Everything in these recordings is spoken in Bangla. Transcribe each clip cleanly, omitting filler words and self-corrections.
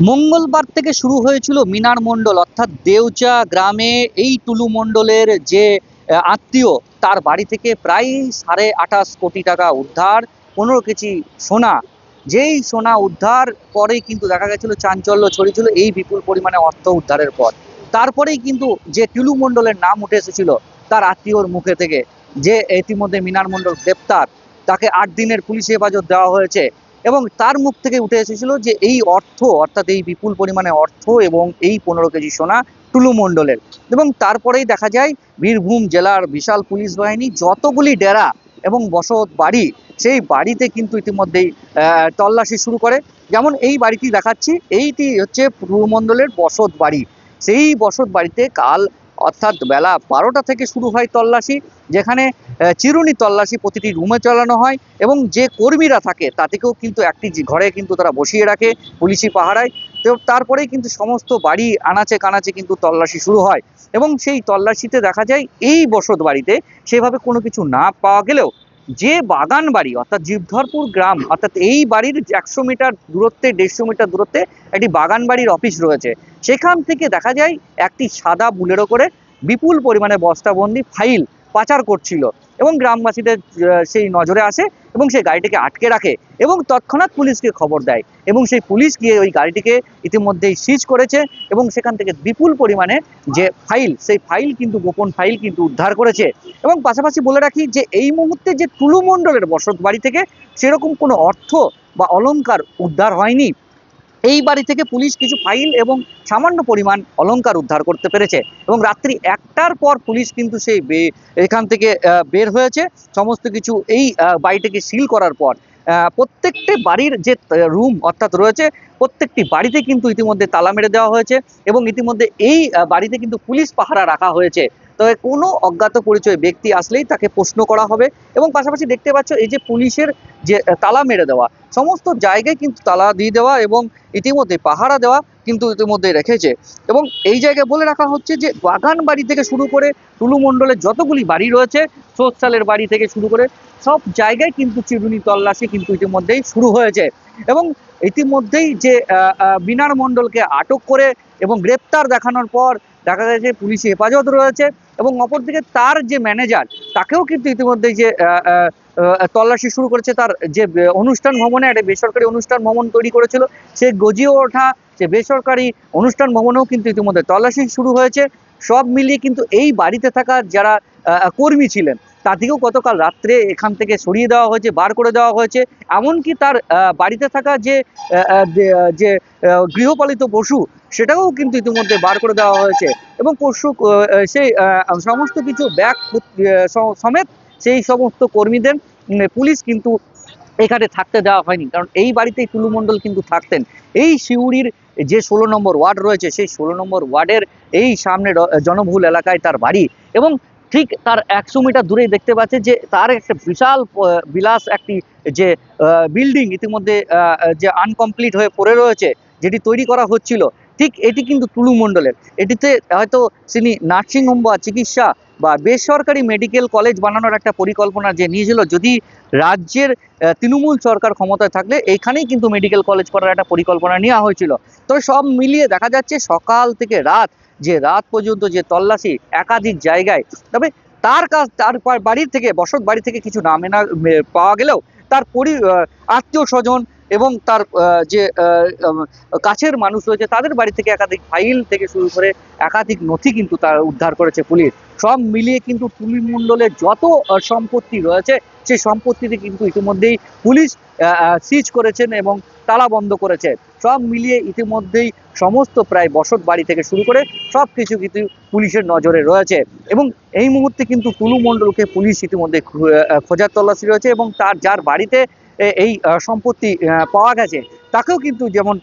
মঙ্গলবার থেকে শুরু হয়েছিল মিনার মণ্ডল অর্থাৎ দেউচা গ্রামে এই টুলু মণ্ডলের যে আত্মীয় তার বাড়ি থেকে প্রায় 28.5 কোটি টাকা উদ্ধার, 15 কেজি সোনা। যেই সোনা উদ্ধার পরেই কিন্তু দেখা গেছিল চাঞ্চল্য ছড়িয়েছিল এই বিপুল পরিমাণে অর্থ উদ্ধারের পর। তারপরেই কিন্তু যে টুলু মণ্ডলের নাম উঠে এসেছিল তার আত্মীয়র মুখে থেকে, যে ইতিমধ্যে মিনার মণ্ডল গ্রেপ্তার, তাকে 8 দিনের পুলিশ হেফাজত দেওয়া হয়েছে। এবং তার মুখ থেকে উঠে এসেছিল যে এই অর্থ অর্থাৎ এই বিপুল পরিমাণে অর্থ এবং এই 15 কেজি সোনা টুলু মণ্ডলের। এবং তারপরেই দেখা যায় বীরভূম জেলার বিশাল পুলিশ বাহিনী যতগুলি ডেরা এবং বসত বাড়ি, সেই বাড়িতে কিন্তু ইতিমধ্যেই তল্লাশি শুরু করে। যেমন এই বাড়িটি দেখাচ্ছি, এইটি হচ্ছে টুলু মণ্ডলের বসত বাড়ি। সেই বসত বাড়িতে কাল অর্থাৎ বেলা 12টা থেকে শুরু হয় তল্লাশি, যেখানে চিরুনি তল্লাশি প্রতিটি রুমে চালানো হয় এবং যে কর্মীরা থাকে তাদেরকেও কিন্তু একটি ঘরে কিন্তু তারা বসিয়ে রাখে পুলিশি পাহারায়। তো তারপরেই কিন্তু সমস্ত বাড়ি আনাচে কানাচে কিন্তু তল্লাশি শুরু হয় এবং সেই তল্লাশিতে দেখা যায় এই বসত বাড়িতে সেভাবে কোনো কিছু না পাওয়া গেলেও যে বাগান বাড়ি অর্থাৎ জীবধরপুর গ্রাম, অর্থাৎ এই বাড়ির 100 মিটার দূরত্বে 150 মিটার দূরত্বে একটি বাগান বাড়ির অফিস রয়েছে। সেখান থেকে দেখা যায় একটি সাদা বুলেরো করে বিপুল পরিমাণে বস্তাবন্দি ফাইল পাচার করছিল এবং গ্রামবাসীদের সেই নজরে আসে এবং সেই গাড়িটিকে আটকে রাখে এবং তৎক্ষণাৎ পুলিশকে খবর দেয় এবং সেই পুলিশ গিয়ে ওই গাড়িটিকে ইতিমধ্যেই সিজ করেছে এবং সেখান থেকে বিপুল পরিমাণে যে ফাইল, সেই ফাইল কিন্তু গোপন ফাইল কিন্তু উদ্ধার করেছে। এবং পাশাপাশি বলে রাখি যে এই মুহূর্তে যে টুলু মণ্ডলের বসত বাড়ি থেকে সেরকম কোনো অর্থ বা অলংকার উদ্ধার হয়নি। এই বাড়ি থেকে পুলিশ কিছু ফাইল এবং সামান্য পরিমাণ অলংকার উদ্ধার করতে পেরেছে এবং রাত্রি 1টার পর পুলিশ কিন্তু সেই এখান থেকে বের হয়েছে সমস্ত কিছু এই বাড়িটিকে সিল করার পর। প্রত্যেকটি বাড়ির যে রুম অর্থাৎ রয়েছে প্রত্যেকটি বাড়িতে কিন্তু ইতিমধ্যে তালা মেরে দেওয়া হয়েছে এবং ইতিমধ্যে এই বাড়িতে কিন্তু পুলিশ পাহারা রাখা হয়েছে। তবে কোনো অজ্ঞাত পরিচয় ব্যক্তি আসলেই তাকে প্রশ্ন করা হবে। এবং পাশাপাশি দেখতে পাচ্ছ এই যে পুলিশের যে তালা মেরে দেওয়া, সমস্ত জায়গায় কিন্তু তালা দিয়ে দেওয়া এবং ইতিমধ্যে পাহারা দেওয়া কিন্তু ইতিমধ্যে রেখেছে। এবং এই জায়গায় বলে রাখা হচ্ছে যে বাগান বাড়ি থেকে শুরু করে টুলু মণ্ডলের যতগুলি বাড়ি রয়েছে, সোৎসালের বাড়ি থেকে শুরু করে সব জায়গায় কিন্তু চিরুনি তল্লাশি কিন্তু ইতিমধ্যেই শুরু হয়েছে। এবং ইতিমধ্যেই যে মিনার মণ্ডলকে আটক করে এবং গ্রেপ্তার দেখানোর পর দেখা গেছে পুলিশি হেফাজত রয়েছে এবং অপরদিকে তার যে ম্যানেজার তাকেও কিন্তু ইতিমধ্যে যে তল্লাশি শুরু করেছে। তার যে অনুষ্ঠান ভবনে একটা বেসরকারি অনুষ্ঠান ভবন তৈরি করেছিল, সে গজিয়ে ওঠা যে বেসরকারি অনুষ্ঠান ভবনেও কিন্তু ইতিমধ্যে তল্লাশি শুরু হয়েছে। সব মিলিয়ে কিন্তু এই বাড়িতে থাকা যারা কর্মী ছিলেন তাদেরকেও গতকাল রাত্রে এখান থেকে সরিয়ে দেওয়া হয়েছে, বার করে দেওয়া হয়েছে। এমনকি তার বাড়িতে থাকা যে যে গৃহপালিত পশু সেটাও কিন্তু ইতিমধ্যে বার করে দেওয়া হয়েছে এবং পশু সেই সমস্ত কিছু ব্যাগ সমেত সেই সমস্ত কর্মীদের পুলিশ কিন্তু এখানে থাকতে দেওয়া হয়নি, কারণ এই বাড়িতেই টুলু মণ্ডল কিন্তু থাকতেন। এই সিউড়ির যে 16 নম্বর ওয়ার্ড রয়েছে সেই 16 নম্বর ওয়ার্ডের এই সামনে জনবহুল এলাকায় তার বাড়ি এবং ঠিক তার 100 মিটার দূরেই দেখতে পাচ্ছে যে তার একটা বিশাল বিলাস একটি যে বিল্ডিং ইতিমধ্যে যে আনকমপ্লিট হয়ে পড়ে রয়েছে, যেটি তৈরি করা হচ্ছিল, ঠিক এটি কিন্তু টুলু মণ্ডলের। এটিতে হয়তো তিনি নার্সিংহোম বা চিকিৎসা বা বেসরকারি মেডিকেল কলেজ বানানোর একটা পরিকল্পনা যে নিয়েছিল, যদি রাজ্যের তৃণমূল সরকার ক্ষমতায় থাকলে এইখানেই কিন্তু মেডিকেল কলেজ করার একটা পরিকল্পনা নেওয়া হয়েছিল। তবে সব মিলিয়ে দেখা যাচ্ছে সকাল থেকে রাত পর্যন্ত যে তল্লাশি একাধিক জায়গায়, তবে তার বাড়ির থেকে বসত বাড়ি থেকে কিছু না পাওয়া গেলেও তার আত্মীয় স্বজন এবং তার যে কাছের মানুষ রয়েছে তাদের বাড়ি থেকে একাধিক ফাইল থেকে শুরু করে একাধিক নথি কিন্তু তার উদ্ধার করেছে পুলিশ। সব মিলিয়ে কিন্তু টুলু মণ্ডলের যত সম্পত্তি রয়েছে সেই সম্পত্তিতে কিন্তু ইতিমধ্যেই পুলিশ সিজ করেছেন এবং তালা বন্ধ করেছে। সব মিলিয়ে ইতিমধ্যেই সমস্ত প্রায় বসত বাড়ি থেকে শুরু করে সব কিছু কিন্তু পুলিশের নজরে রয়েছে এবং এই মুহূর্তে কিন্তু টুলু মণ্ডলকে পুলিশ ইতিমধ্যে খোঁজার তল্লাশি রয়েছে এবং তার যার বাড়িতে এই সম্পত্তি পাওয়া গেছে তাকেও কিন্তু যেমন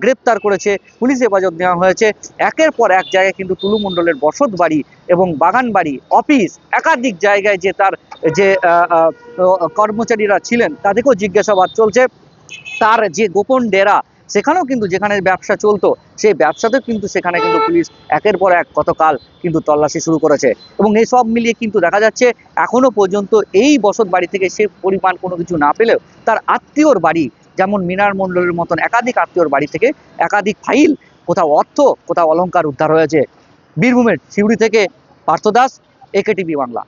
গ্রেপ্তার করেছে, পুলিশ হেফাজত নেওয়া হয়েছে। একের পর এক জায়গায় কিন্তু টুলু মণ্ডলের বসত বাড়ি এবং বাগান বাড়ি, অফিস, একাধিক জায়গায় যে তার যে কর্মচারীরা ছিলেন তাদেরকেও জিজ্ঞাসাবাদ চলছে। তার যে গোপন ডেরা সেখানেও কিন্তু যেখানে ব্যবসা চলতো সেই ব্যবসাতেও কিন্তু সেখানে কিন্তু পুলিশ একের পর এক গতকাল কিন্তু তল্লাশি শুরু করেছে এবং এই সব মিলিয়ে কিন্তু দেখা যাচ্ছে এখনো পর্যন্ত এই বসত বাড়ি থেকে সে পরিমাণ কোনো কিছু না পেলেও তার আত্মীয়র বাড়ি যেমন মিনার মণ্ডলের মতন একাধিক আত্মীয়র বাড়ি থেকে একাধিক ফাইল, কোথাও অর্থ, কোথাও অলংকার উদ্ধার হয়েছে। বীরভূমের সিউড়ি থেকে পার্থ দাস, একেটিভি বাংলা।